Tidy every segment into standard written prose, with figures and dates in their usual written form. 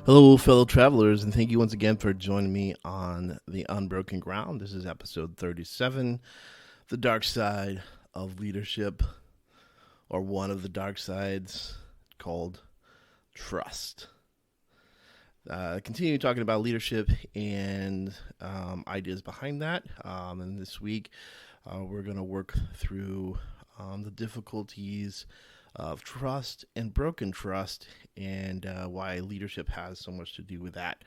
Hello, fellow travelers, and thank you once again for joining me on the Unbroken Ground. This is episode 37, The Dark Side of Leadership, or one of the dark sides, called trust. Continue talking about leadership and ideas behind that. And this week, we're going to work through the difficulties of trust and broken trust, and why leadership has so much to do with that.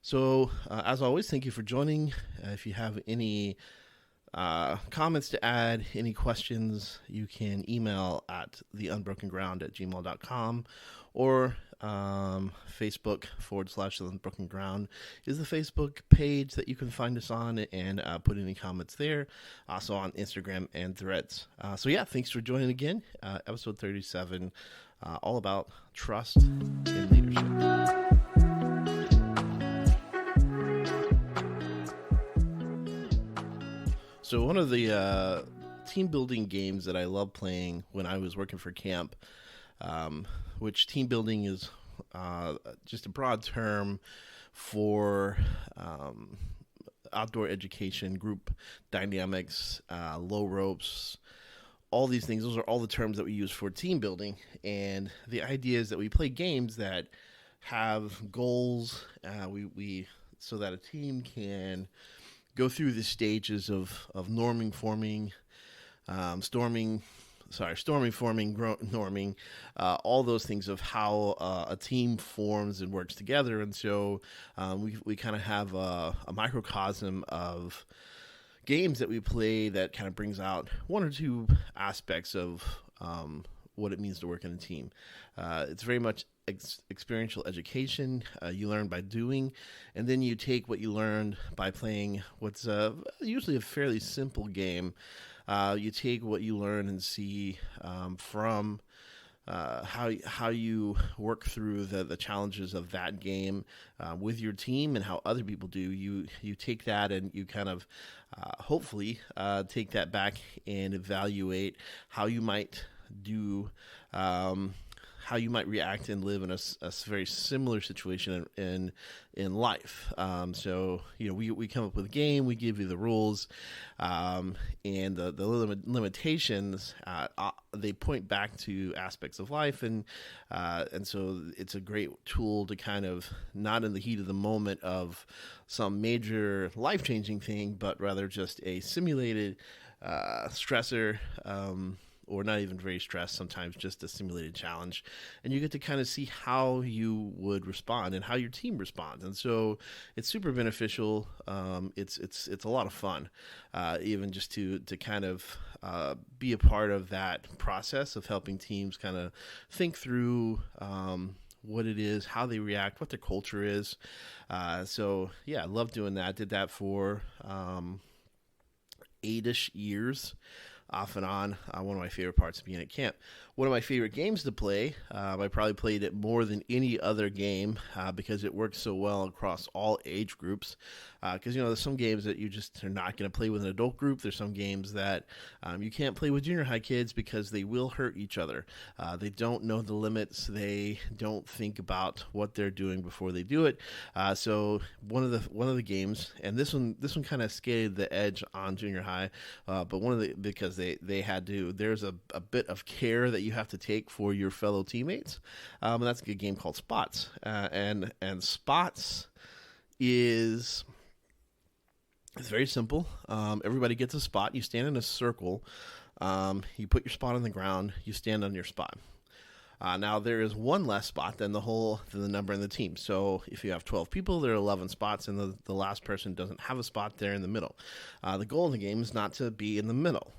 So, as always, thank you for joining. If you have any comments to add, any questions, you can email at theunbrokenground@gmail.com, or Facebook.com/theunbrokenground is the Facebook page that you can find us on, and put any comments there. Also on Instagram and Threads. Thanks for joining again. Episode 37, all about trust in leadership. So one of the team building games that I love playing when I was working for camp, which team building is just a broad term for outdoor education, group dynamics, low ropes, all these things. Those are all the terms that we use for team building. And the idea is that we play games that have goals, so that a team can go through the stages of norming, forming, storming, forming, norming, all those things of how a team forms and works together. And so we kind of have a microcosm of games that we play that kind of brings out one or two aspects of what it means to work in a team. It's very much experiential education. You learn by doing, and then you take what you learned by playing what's usually a fairly simple game. You take what you learn and see from how you work through the challenges of that game with your team and how other people do. You take that and you kind of hopefully take that back and evaluate how you might do, how you might react and live in a very similar situation in life. We come up with a game, we give you the rules, and the limitations, they point back to aspects of life, and so it's a great tool to kind of, not in the heat of the moment of some major life-changing thing, but rather just a simulated stressor, or not even very stressed, sometimes just a simulated challenge. And you get to kind of see how you would respond and how your team responds. And so it's super beneficial. It's a lot of fun, even just to kind of be a part of that process of helping teams kind of think through what it is, how they react, what their culture is. I love doing that. Did that for 8-ish years. Off and on. One of my favorite parts of being at camp. One of my favorite games to play. I probably played it more than any other game because it works so well across all age groups. Because there's some games that you just are not going to play with an adult group. There's some games that you can't play with junior high kids because they will hurt each other. They don't know the limits. They don't think about what they're doing before they do it. So one of the games, and this one kind of skated the edge on junior high, but because they had to. There's a bit of care that you have to take for your fellow teammates. And that's a good game called Spots. And Spots is... It's very simple. Everybody gets a spot. You stand in a circle. You put your spot on the ground. You stand on your spot. Now, there is one less spot than the number in the team. So if you have 12 people, there are 11 spots, and the last person doesn't have a spot there in the middle. The goal of the game is not to be in the middle.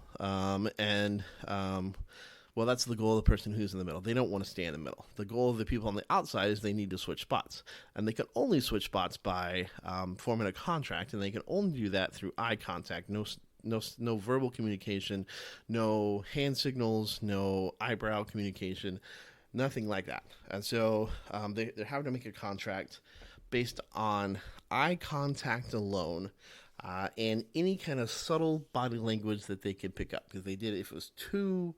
That's the goal of the person who's in the middle. They don't want to stay in the middle. The goal of the people on the outside is they need to switch spots. And they can only switch spots by forming a contract, and they can only do that through eye contact. No verbal communication, no hand signals, no eyebrow communication, nothing like that. And so they're having to make a contract based on eye contact alone, and any kind of subtle body language that they could pick up. Because if it was too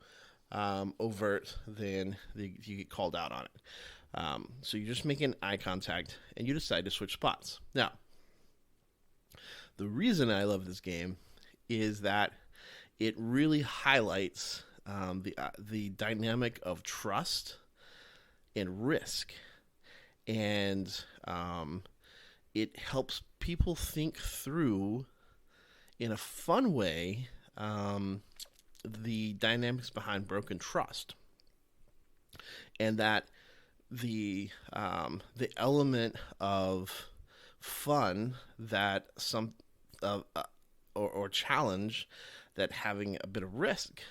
overt, then you get called out on it. So you're just making eye contact, and you decide to switch spots. Now, the reason I love this game is that it really highlights the dynamic of trust and risk, and it helps people think through in a fun way the dynamics behind broken trust, and that the element of fun that or challenge that having a bit of risk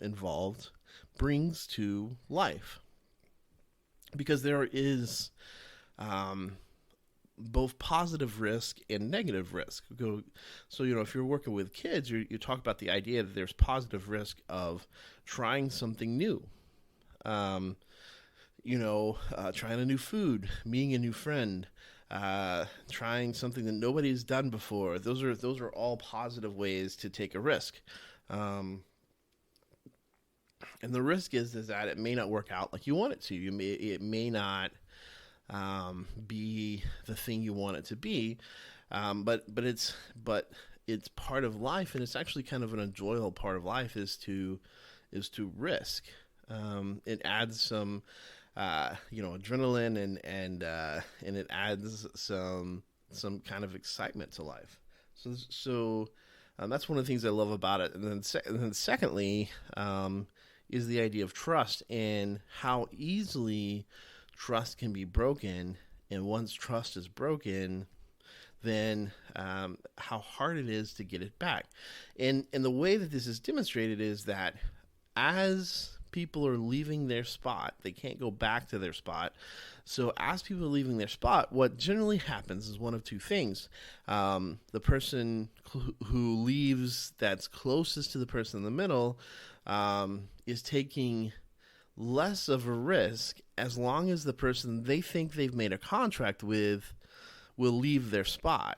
involved brings to life, because there is both positive risk and negative risk. So, if you're working with kids, you talk about the idea that there's positive risk of trying something new. Trying a new food, meeting a new friend, trying something that nobody's done before. Those are all positive ways to take a risk. And the risk is that it may not work out like you want it to. It may not be the thing you want it to be, but it's part of life, and it's actually kind of an enjoyable part of life is to risk. It adds some adrenaline and it adds some kind of excitement to life. So that's one of the things I love about it. And then secondly, is the idea of trust and how easily trust can be broken. And once trust is broken, then how hard it is to get it back. And the way that this is demonstrated is that as people are leaving their spot, they can't go back to their spot. So as people are leaving their spot, what generally happens is one of two things. The person who leaves that's closest to the person in the middle is taking less of a risk as long as the person they think they've made a contract with will leave their spot.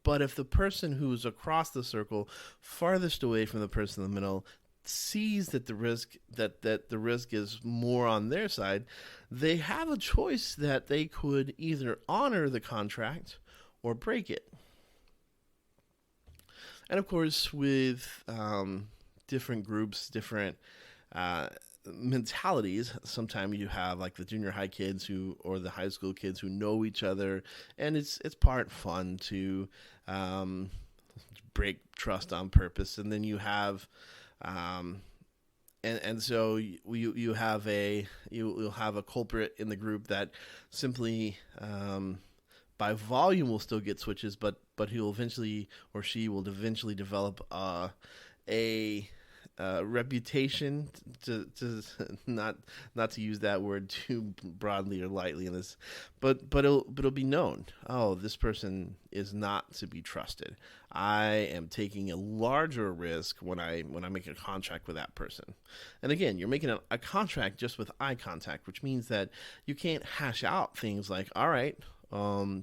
But if the person who's across the circle, farthest away from the person in the middle, sees that the risk is more on their side, they have a choice that they could either honor the contract or break it. And of course, with different groups, different mentalities, sometimes you have like the junior high kids or the high school kids who know each other, and it's part fun to break trust on purpose. And then you have so you'll have a culprit in the group that simply by volume will still get switches, but he'll eventually, or she will eventually develop a reputation to not to use that word too broadly or lightly in this, but it'll be known. Oh, this person is not to be trusted. I am taking a larger risk when I make a contract with that person. And again, you're making a contract just with eye contact, which means that you can't hash out things like, all right,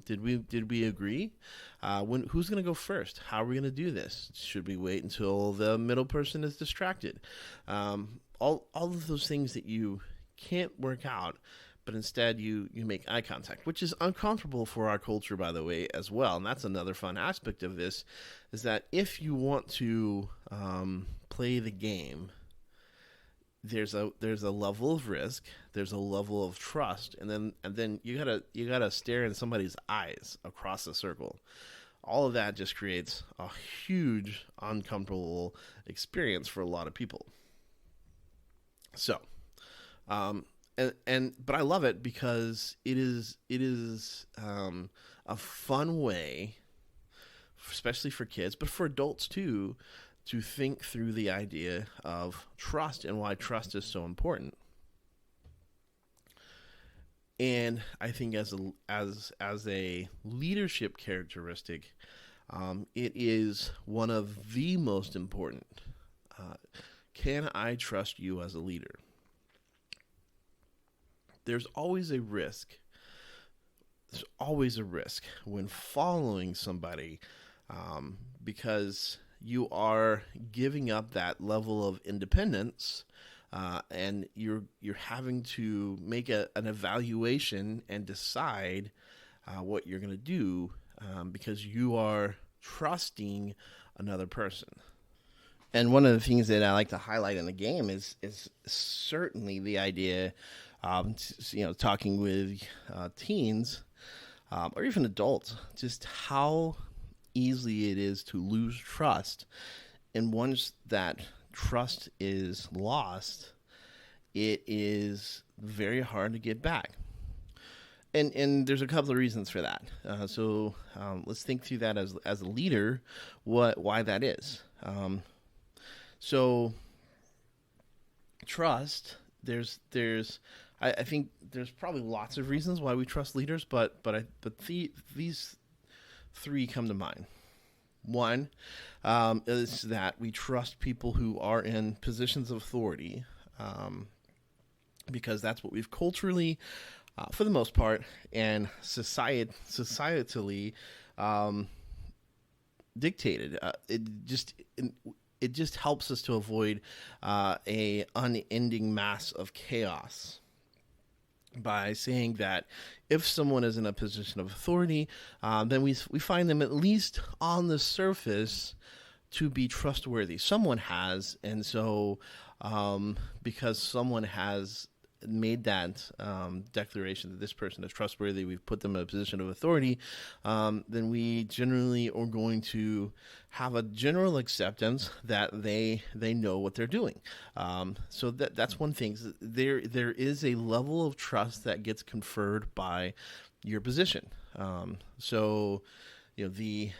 did we agree? Who's going to go first? How are we going to do this? Should we wait until the middle person is distracted? All of those things that you can't work out, but instead you make eye contact, which is uncomfortable for our culture, by the way, as well. And that's another fun aspect of this, is that if you want to play the game, there's a level of risk, there's a level of trust, and then you gotta stare in somebody's eyes across the circle. All of that just creates a huge uncomfortable experience for a lot of people. So, but I love it because it is a fun way, especially for kids, but for adults too, to think through the idea of trust and why trust is so important. And I think as a leadership characteristic, it is one of the most important. Can I trust you as a leader? There's always a risk. There's always a risk when following somebody, because you are giving up that level of independence and you're having to make an evaluation and decide what you're going to do because you are trusting another person. And one of the things that I like to highlight in the game is certainly the idea, talking with teens or even adults, just how easy it is to lose trust. And once that trust is lost, it is very hard to get back. And there's a couple of reasons for that. So let's think through that as a leader, why that is. So trust, I think there's probably lots of reasons why we trust leaders, but these three come to mind. One is that we trust people who are in positions of authority, because that's what we've culturally, for the most part, and societally dictated. It just helps us to avoid a unending mass of chaos by saying that if someone is in a position of authority, then we find them at least on the surface to be trustworthy. Someone has, and so because someone has made that declaration that this person is trustworthy, we've put them in a position of authority, then we generally are going to have a general acceptance that they know what they're doing. So that's one thing. There is a level of trust that gets conferred by your position. So the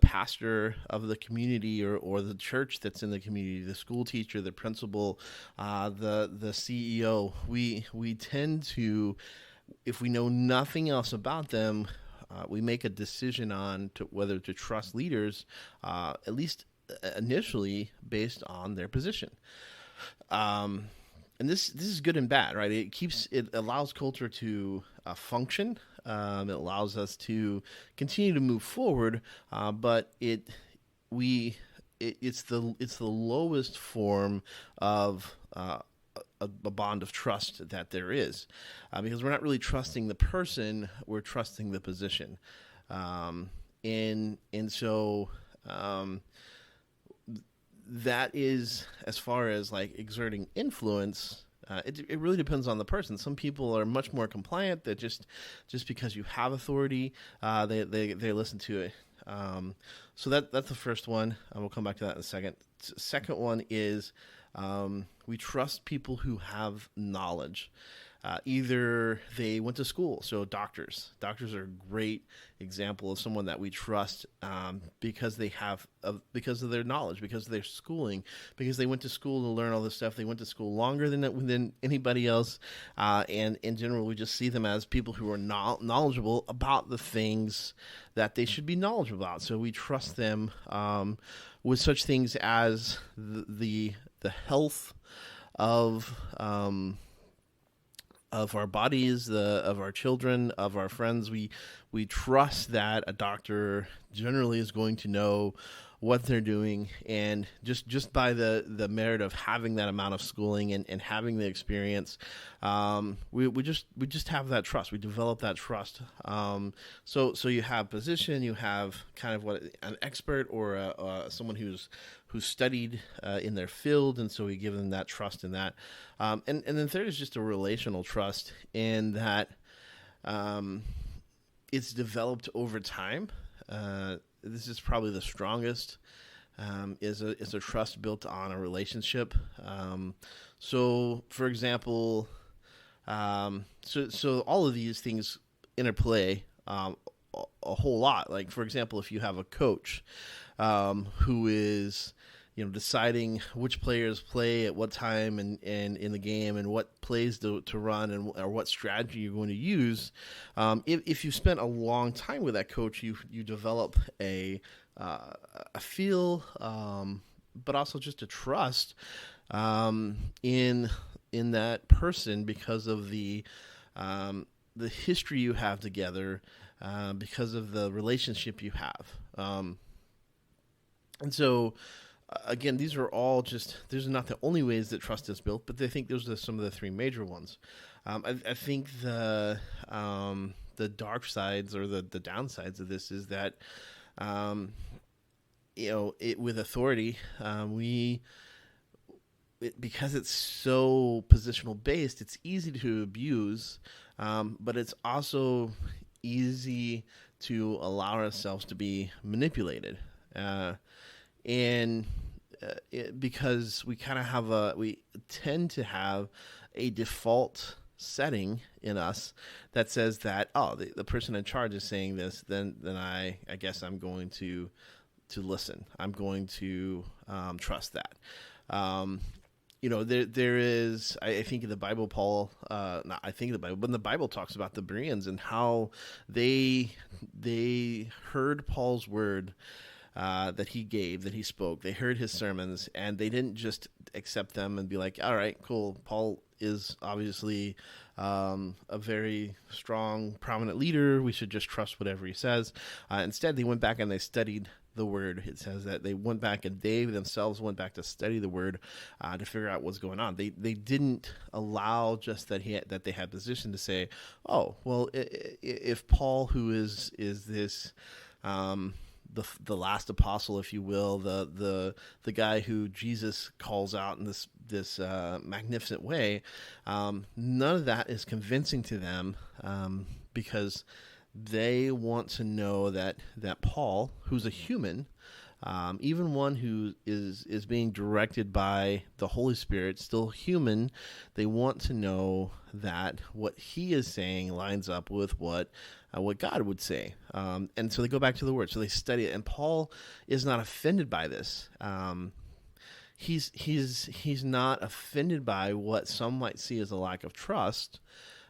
pastor of the community or the church that's in the community, the school teacher, the principal, the CEO, we tend to, if we know nothing else about them, we make a decision on whether to trust leaders, at least initially based on their position. And this is good and bad, right? It allows culture to function. It allows us to continue to move forward, but it's the lowest form of a bond of trust that there is, because we're not really trusting the person, we're trusting the position, and so that is, as far as like exerting influence. It really depends on the person. Some people are much more compliant, that just because you have authority, they listen to it. So that's the first one. We'll come back to that in a second. Second one is we trust people who have knowledge. Either they went to school, so doctors are a great example of someone that we trust because of their knowledge, because of their schooling, because they went to school to learn all this stuff. They went to school longer than anybody else, and in general, we just see them as people who are knowledgeable about the things that they should be knowledgeable about. So we trust them with such things as the health of our bodies, of our children, of our friends. We trust that a doctor generally is going to know what they're doing, and just by the merit of having that amount of schooling and having the experience, we just have that trust. We develop that trust. So you have position, you have kind of what an expert or someone who's studied in their field, and so we give them that trust in that. And then third is just a relational trust in that it's developed over time. This is probably the strongest, is a trust built on a relationship. So, for example, so all of these things interplay a whole lot. Like, for example, if you have a coach who is deciding which players play at what time and in the game, and what plays to run, or what strategy you're going to use. If you spent a long time with that coach, you develop a feel, but also just a trust in that person because of the history you have together, because of the relationship you have, and so. again, these are are not the only ways that trust is built, but I think those are some of the three major ones. I think the dark sides or the downsides of this is that, um, with authority, because it's so positional based, it's easy to abuse, but it's also easy to allow ourselves to be manipulated. And because we tend to have a default setting in us that says that, oh, the person in charge is saying this, then I guess I'm going to listen. I'm going to trust that. There is, I think in the Bible, Paul, not I think in the Bible, but in the Bible talks about the Bereans and how they heard Paul's word that he spoke. They heard his sermons, and they didn't just accept them and be like, all right, cool. Paul is obviously a very strong, prominent leader. We should just trust whatever he says. Instead, they went back and they studied the word. It says that they went back and they themselves went back to study the word to figure out what's going on. They didn't allow just that they had position to say, oh, well, if Paul, who is this the last apostle, if you will, the guy who Jesus calls out in this magnificent way, none of that is convincing to them, because they want to know that Paul, who's a human, even one who is being directed by the Holy Spirit, still human, they want to know that what he is saying lines up with what God would say. And so they go back to the Word. So they study it. And Paul is not offended by this. He's not offended by what some might see as a lack of trust.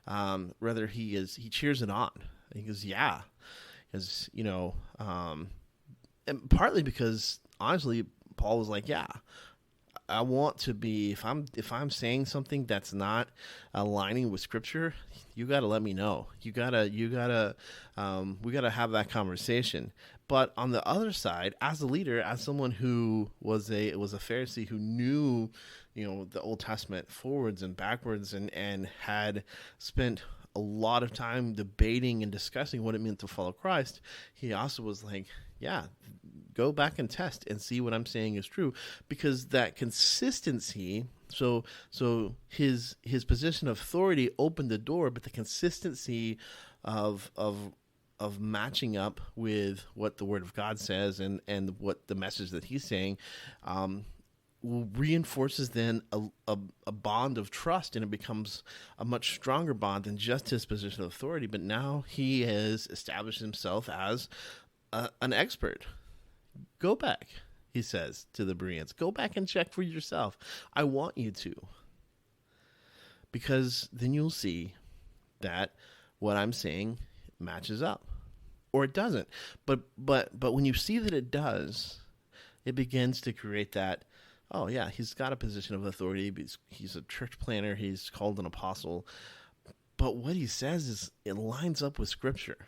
Rather, he cheers it on. He goes, yeah. Because, and partly because, honestly, Paul was like, yeah, I want to be, if I'm saying something that's not aligning with Scripture, you got to let me know. We got to have that conversation. But on the other side, as a leader, as someone who was a Pharisee who knew, the Old Testament forwards and backwards and had spent a lot of time debating and discussing what it meant to follow Christ, he also was like, yeah, go back and test and see what I'm saying is true, because that consistency. So his position of authority opened the door, but the consistency of matching up with what the Word of God says and what the message that he's saying, reinforces then a bond of trust, and it becomes a much stronger bond than just his position of authority. But now he has established himself as an expert. Go back, he says to the Bereans. Go back and check for yourself. I want you to. Because then you'll see that what I'm saying matches up. Or it doesn't. But when you see that it does, it begins to create that, oh yeah, he's got a position of authority. He's a church planner. He's called an apostle. But what he says is it lines up with Scripture.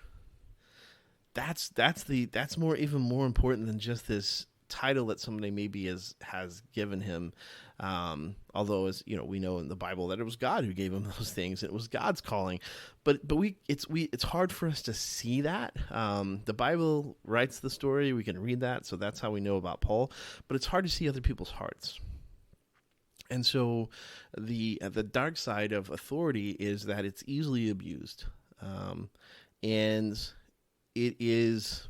That's even more important than just this title that somebody maybe has given him. Although, as we know in the Bible that it was God who gave him those things. It was God's calling. But it's hard for us to see that. The Bible writes the story. We can read that, so that's how we know about Paul. But it's hard to see other people's hearts. And so the dark side of authority is that it's easily abused, and it is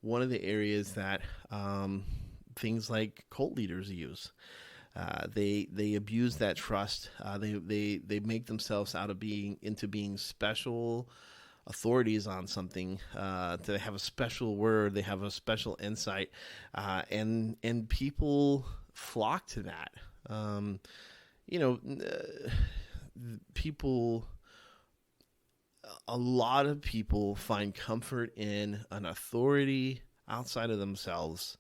one of the areas that things like cult leaders use. They abuse that trust. They make themselves into being special authorities on something. They have a special word. They have a special insight, and people flock to that. A lot of people find comfort in an authority outside of themselves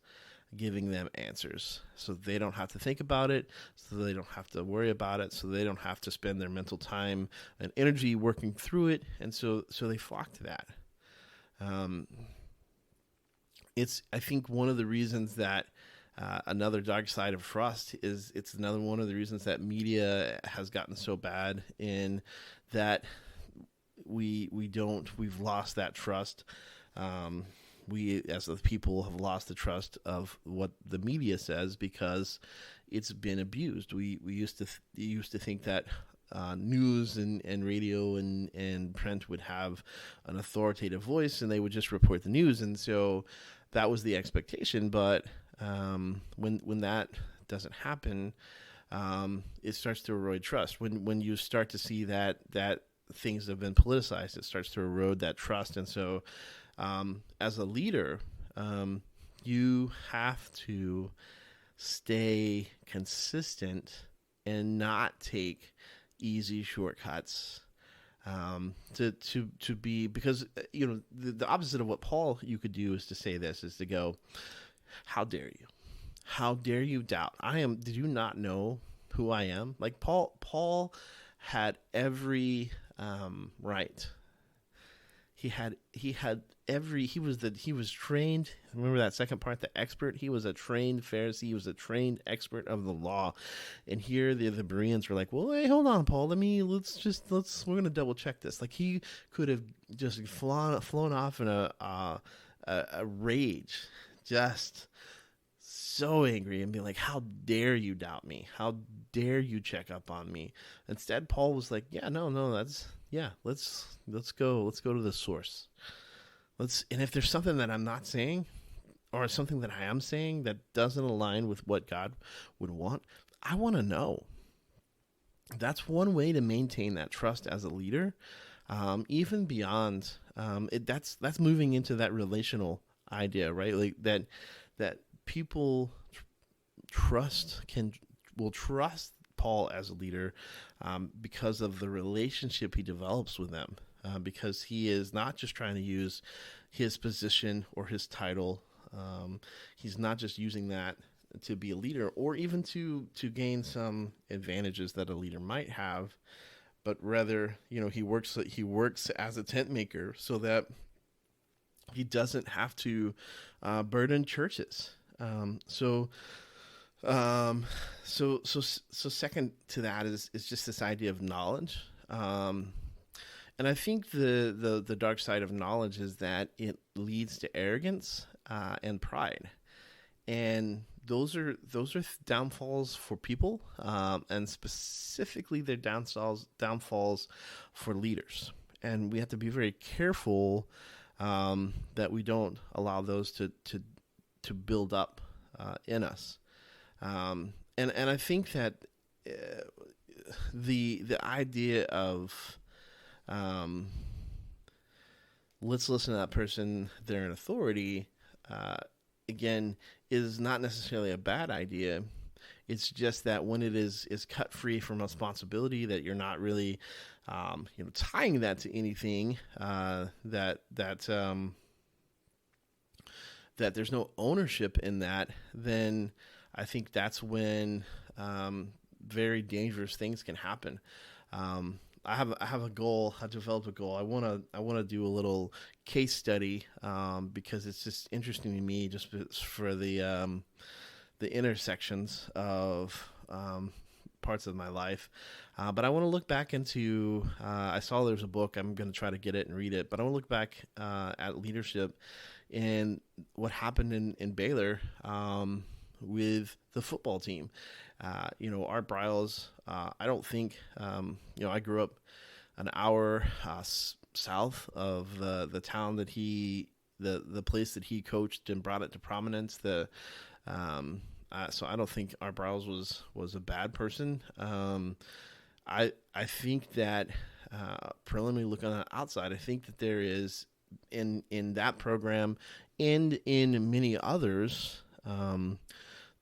giving them answers, so they don't have to think about it, so they don't have to worry about it, so they don't have to spend their mental time and energy working through it, and so they flock to that. I think one of the reasons that another dark side of trust is it's another one of the reasons that media has gotten so bad in that we've lost that trust. We as the people have lost the trust of what the media says because it's been abused. We used to think that news and radio and print would have an authoritative voice and they would just report the news, and so that was the expectation. But when that doesn't happen, it starts to erode trust. When you start to see that things have been politicized, it starts to erode that trust. And so as a leader, you have to stay consistent and not take easy shortcuts to be, because the opposite of what Paul you could do is to say this, is to go, how dare you doubt did you not know who I am? Like Paul had every right. He was trained. Remember that second part, the expert. He was a trained Pharisee. He was a trained expert of the law. And here the Bereans were like, well, hey, hold on, Paul. We're going to double check this. Like, he could have just flown off in a rage, just so angry, and be like, how dare you doubt me? How dare you check up on me? Instead, Paul was like, let's go to the source. And if there's something that I'm not saying, or something that I am saying that doesn't align with what God would want, I want to know. That's one way to maintain that trust as a leader. Even beyond that's moving into that relational idea, right? Like that people will trust Paul as a leader because of the relationship he develops with them, because he is not just trying to use his position or his title. He's not just using that to be a leader or even to gain some advantages that a leader might have, but rather, he works as a tent maker so that he doesn't have to burden churches. So second to that is just this idea of knowledge. And I think the dark side of knowledge is that it leads to arrogance and pride. And those are downfalls for people, and specifically they're downfalls for leaders. And we have to be very careful that we don't allow those to build up in us. And I think that the idea of let's listen to that person, they're an authority, again, is not necessarily a bad idea. It's just that when it is cut free from responsibility, that you're not really tying that to anything, that there's no ownership in that, then I think that's when very dangerous things can happen. I have a goal. I developed a goal. I want to do a little case study because it's just interesting to me, just for the intersections of parts of my life. But I want to look back into. I saw there's a book. I'm going to try to get it and read it. But I want to look back at leadership and what happened in Baylor with the football team. Art Briles, I don't think, I grew up an hour south of the town that the place that he coached and brought it to prominence. So I don't think Art Briles was a bad person. I think that preliminarily looking on the outside, I think that there is in that program and in many others,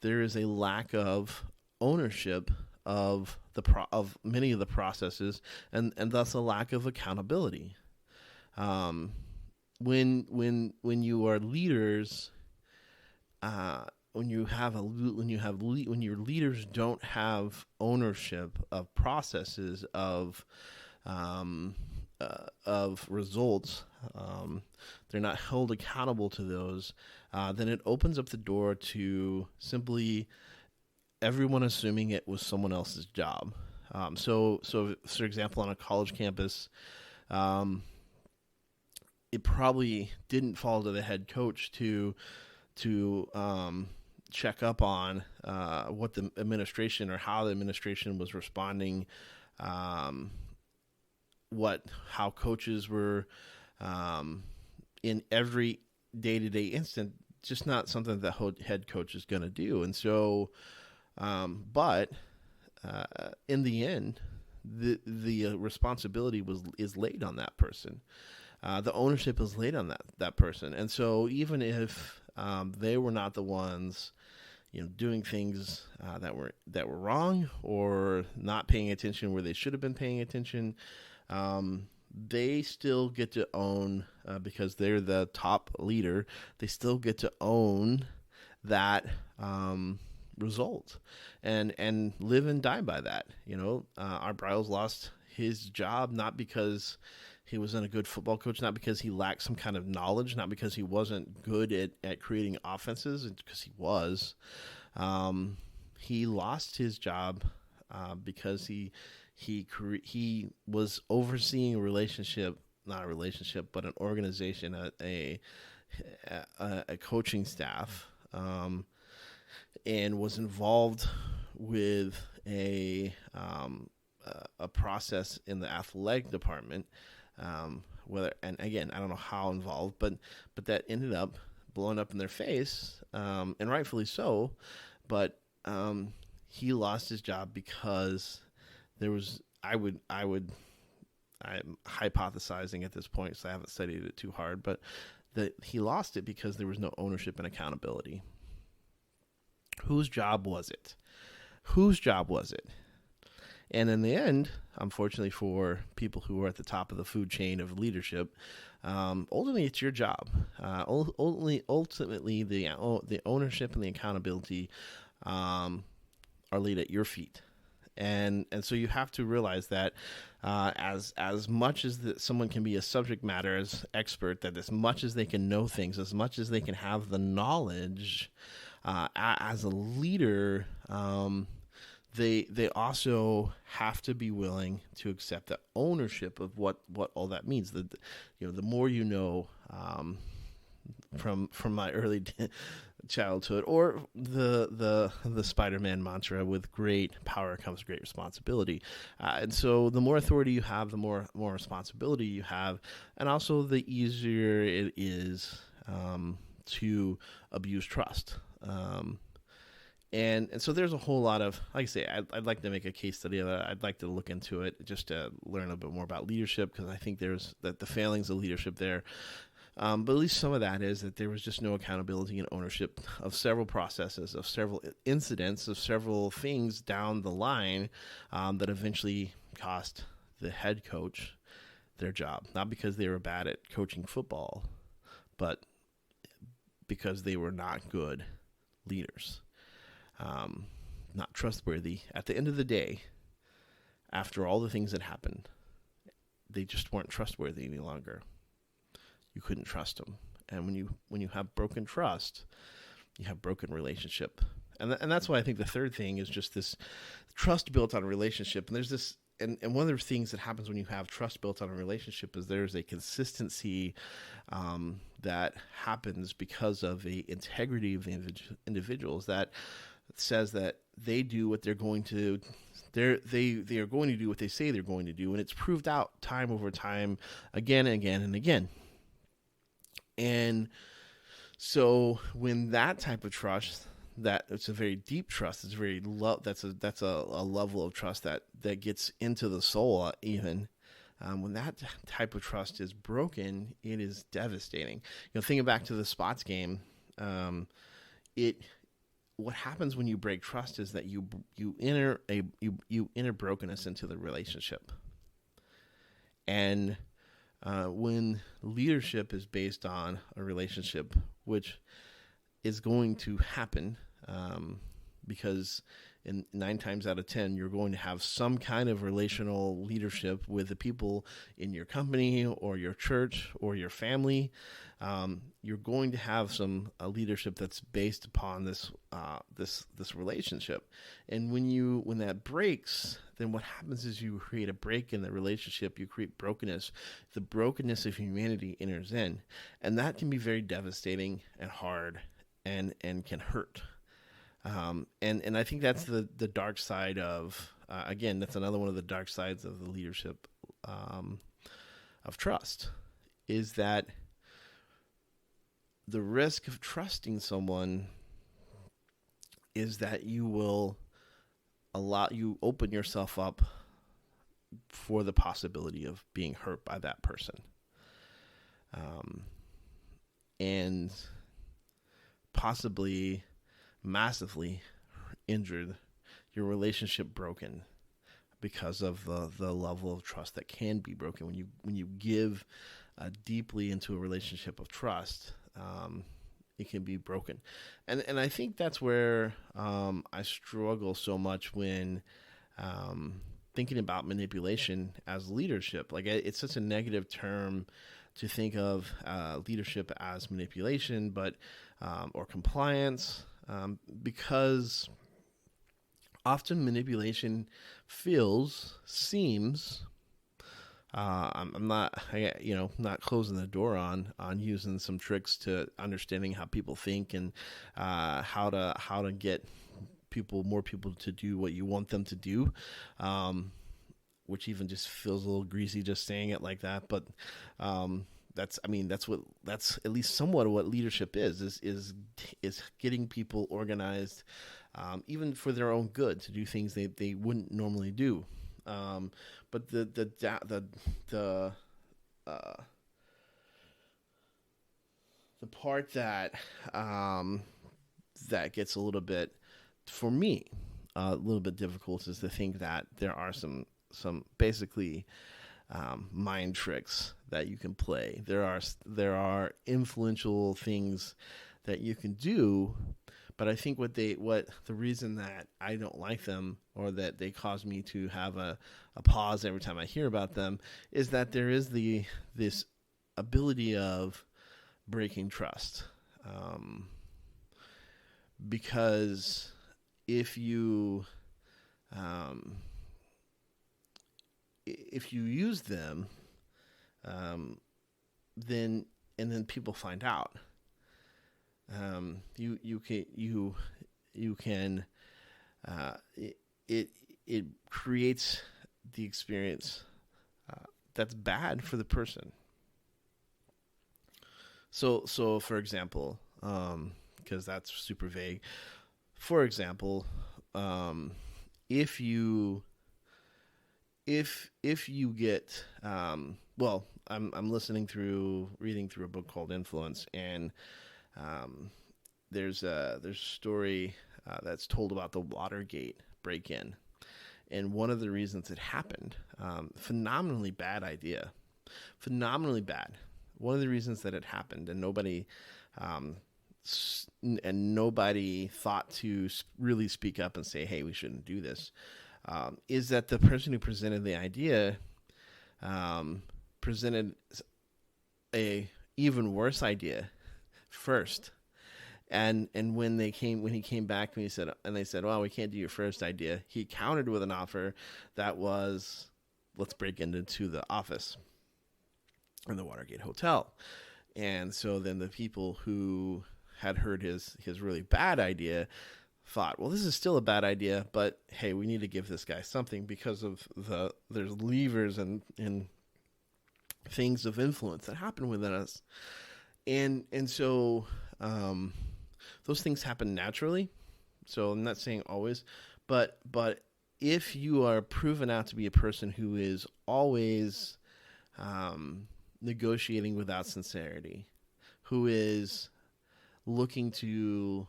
there is a lack of ownership of many of the processes, and thus a lack of accountability. When you are leaders, when your leaders don't have ownership of processes, of of results, they're not held accountable to those, then it opens up the door to simply everyone assuming it was someone else's job. So for example, on a college campus, it probably didn't fall to the head coach to check up on what the administration or how the administration was responding, how coaches were in every day-to-day instant. Just not something that head coach is going to do. And so, but in the end, the responsibility is laid on that person. The ownership is laid on that person. And so even if they were not the ones, doing things that were wrong or not paying attention where they should have been paying attention, they still get to own, because they're the top leader, they still get to own that result and live and die by that. Art Briles lost his job not because he wasn't a good football coach, not because he lacked some kind of knowledge, not because he wasn't good at creating offenses, because he was. He lost his job because he was overseeing not a relationship, but an organization, a coaching staff, and was involved with a process in the athletic department. And again, I don't know how involved, but that ended up blowing up in their face, and rightfully so. But he lost his job because I'm hypothesizing at this point, so I haven't studied it too hard, but that he lost it because there was no ownership and accountability. Whose job was it? And in the end, unfortunately for people who are at the top of the food chain of leadership, ultimately it's your job. Ultimately, the ownership and the accountability are laid at your feet. And so you have to realize that as much as someone can be a subject matter as expert, that as much as they can know things, as much as they can have the knowledge, as a leader, they also have to be willing to accept the ownership of what all that means. The more you know, from my early childhood, or the Spider-Man mantra, with great power comes great responsibility. And so the more authority you have, the more responsibility you have, and also the easier it is to abuse trust. And so there's a whole lot of, like I say, I'd like to make a case study of that. I'd like to look into it just to learn a little bit more about leadership, because I think there's the failings of leadership there. But at least some of that is that there was just no accountability and ownership of several processes, of several incidents, of several things down the line that eventually cost the head coach their job. Not because they were bad at coaching football, but because they were not good leaders. Not trustworthy. At the end of the day, after all the things that happened, they just weren't trustworthy any longer. You couldn't trust them. And when you have broken trust, you have broken relationship. And that's why I think the third thing is just this trust built on a relationship. And there's this, and one of the things that happens when you have trust built on a relationship is there's a consistency that happens because of the integrity of the individuals that says that they do what they're going to. They are going to do what they say they're going to do, and it's proved out time over time, again and again and again. And so when that type of trust, that it's a very deep trust, it's very that's a level of trust that gets into the soul even. When that type of trust is broken, it is devastating. Thinking back to the Spots game, what happens when you break trust is that you enter brokenness into the relationship. And when leadership is based on a relationship, which is going to happen because and 9 times out of 10, you're going to have some kind of relational leadership with the people in your company or your church or your family. You're going to have some leadership that's based upon this relationship. And when that breaks, then what happens is you create a break in the relationship. You create brokenness. The brokenness of humanity enters in, and that can be very devastating and hard, and can hurt. And I think that's the dark side of, again, that's another one of the dark sides of the leadership of trust, is that the risk of trusting someone is that you open yourself up for the possibility of being hurt by that person. And possibly massively injured, your relationship broken because of the level of trust that can be broken when you give deeply into a relationship of trust. It can be broken, and I think that's where I struggle so much when thinking about manipulation as leadership. Like, it's such a negative term to think of leadership as manipulation, but or compliance. Because often manipulation seems. I'm not closing the door on using some tricks to understanding how people think and how to get more people to do what you want them to do. Which even just feels a little greasy just saying it like that, but that's at least somewhat of what leadership is getting people organized, even for their own good, to do things they wouldn't normally do. But the part that gets a little bit, for me, a little bit difficult is to think that there are some basically mind tricks that you can play. There are influential things that you can do, but I think what the reason that I don't like them, or that they cause me to have a pause every time I hear about them, is that there is this ability of breaking trust. Because if you use them, then people find out. It creates the experience that's bad for the person. So for example, because that's super vague. For example, if you get, I'm reading through a book called Influence, and there's a story that's told about the Watergate break-in, and one of the reasons it happened, phenomenally bad idea, phenomenally bad. One of the reasons that it happened, and nobody thought to really speak up and say, "Hey, we shouldn't do this," is that the person who presented the idea presented a even worse idea first. And when he came back and they said, "Well, we can't do your first idea," he countered with an offer that was, "Let's break into the office in the Watergate Hotel." And so then the people who had heard his really bad idea thought, well, this is still a bad idea, but hey, we need to give this guy something because of there's levers and things of influence that happen within us. And so those things happen naturally. So I'm not saying always, but if you are proven out to be a person who is always negotiating without sincerity, who is looking to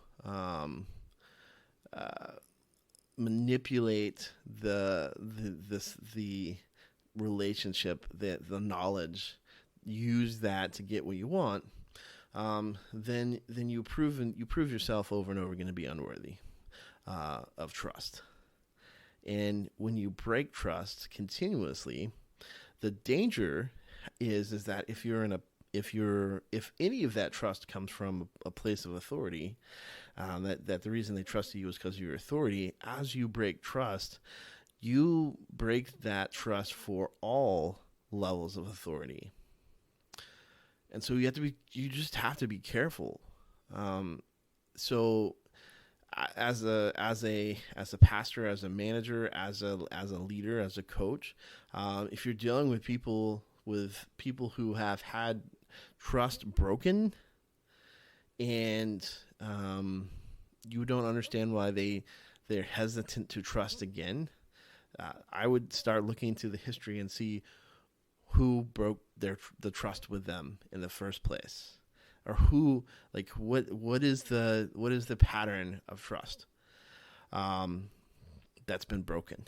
manipulate the relationship, the knowledge, use that to get what you want, then you prove yourself over and over again to be unworthy. of trust. And when you break trust continuously, the danger is that if any of that trust comes from a place of authority, that the reason they trusted you is because of your authority. As you break trust, you break that trust for all levels of authority, and so you just have to be careful. So, as a pastor, as a manager, as a leader, as a coach, if you're dealing with people who have had trust broken, and you don't understand why they're hesitant to trust again, I would start looking into the history and see who broke the trust with them in the first place, or who, like, what is the pattern of trust that's been broken,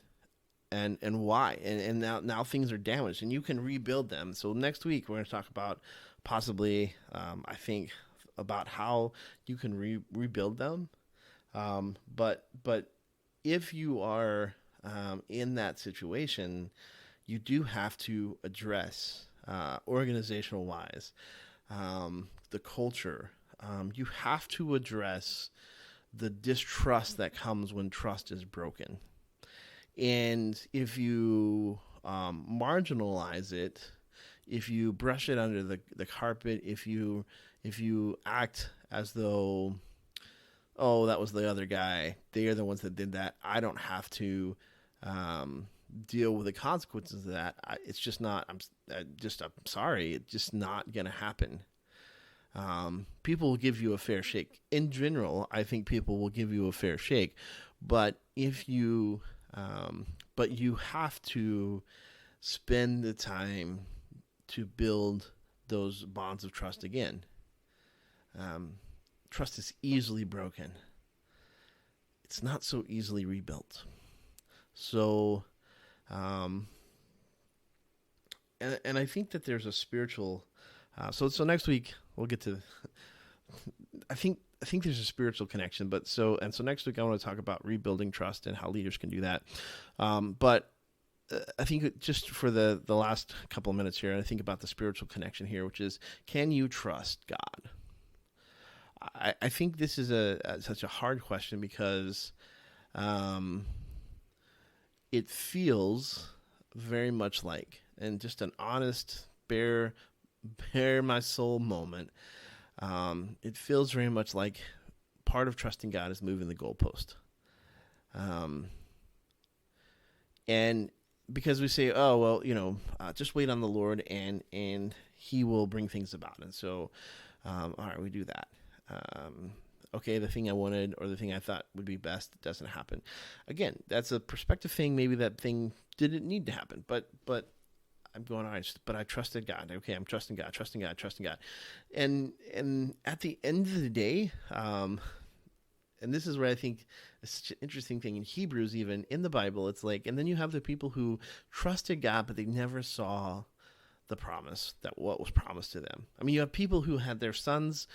and why, and now things are damaged, and you can rebuild them. So next week we're going to talk about possibly, I think, about how you can rebuild them. But if you are in that situation, you do have to address, organizational wise, the culture. You have to address the distrust that comes when trust is broken. And if you marginalize it, if you brush it under the carpet, if you act as though, oh, that was the other guy, they are the ones that did that, I don't have to deal with the consequences of that, it's just not, I'm sorry, it's just not going to happen. People will give you a fair shake. In general, I think people will give you a fair shake, but you have to spend the time to build those bonds of trust again. Trust is easily broken. It's not so easily rebuilt. So, and I think that there's a spiritual. So next week we'll get to. I think there's a spiritual connection, so next week I want to talk about rebuilding trust and how leaders can do that. But I think just for the last couple of minutes here, I think about the spiritual connection here, which is, can you trust God? I think this is such a hard question because it feels very much like, and just an honest, bare my soul moment, it feels very much like part of trusting God is moving the goalpost. And because we say, oh, well, just wait on the Lord and he will bring things about. And so, all right, we do that. Okay, the thing I wanted or the thing I thought would be best doesn't happen. Again, that's a perspective thing. Maybe that thing didn't need to happen, but I'm going, all right, but I trusted God. Okay, I'm trusting God. And at the end of the day, and this is where I think it's such an interesting thing in Hebrews, even in the Bible, it's like, and then you have the people who trusted God, but they never saw the promise, that what was promised to them. I mean, you have people who had their sons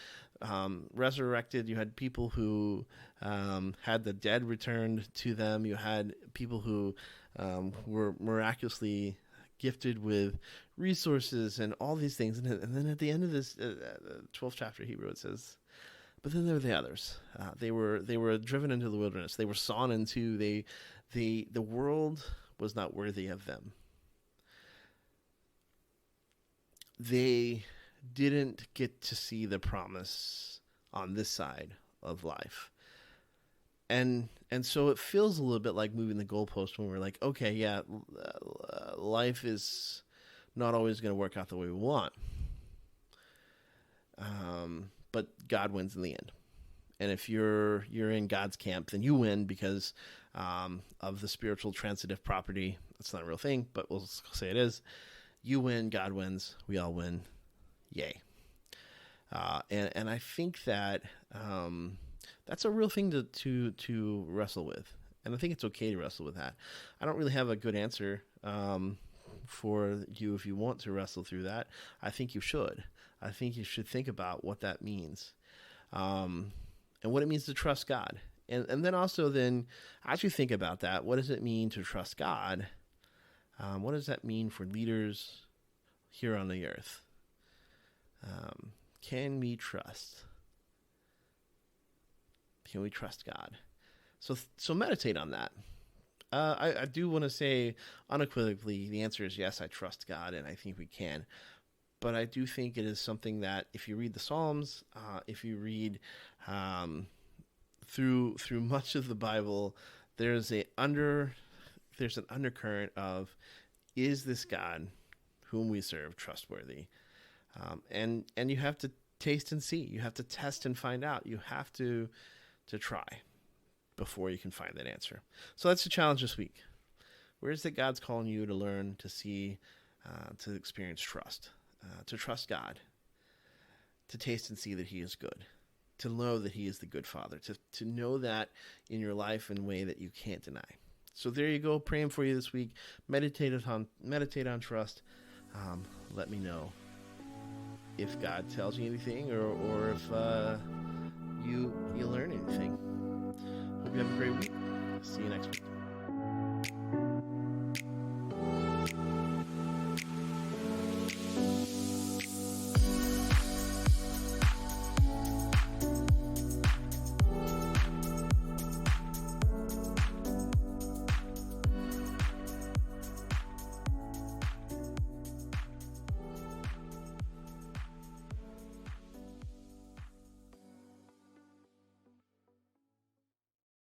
resurrected. You had people who had the dead returned to them. You had people who were miraculously gifted with resources and all these things. And then at the end of this 12th chapter of Hebrew, it says, but then there were the others. They were driven into the wilderness. They were sawn into. The world was not worthy of them. They didn't get to see the promise on this side of life. And so it feels a little bit like moving the goalpost when we're like, okay, yeah, life is not always going to work out the way we want. But God wins in the end. And if you're in God's camp, then you win because of the spiritual transitive property. That's not a real thing, but we'll say it is. You win, God wins, we all win. Yay. And I think that that's a real thing to wrestle with. And I think it's okay to wrestle with that. I don't really have a good answer for you if you want to wrestle through that. I think you should. I think you should think about what that means, and what it means to trust God. And then also then, as you think about that, what does it mean to trust God? What does that mean for leaders here on the earth? Can we trust? Can we trust God? So meditate on that. I do want to say unequivocally, the answer is yes, I trust God, and I think we can. But I do think it is something that if you read the Psalms, if you read through much of the Bible, there's an undercurrent of, is this God whom we serve trustworthy? And you have to taste and see. You have to test and find out. You have to try before you can find that answer. So that's the challenge this week. Where is it God's calling you to learn, to see, to experience trust, to trust God, to taste and see that he is good, to know that he is the good Father, to know that in your life in a way that you can't deny. So there you go, praying for you this week. Meditate on trust. Let me know if God tells you anything, or if you learn anything. Hope you have a great week. See you next week.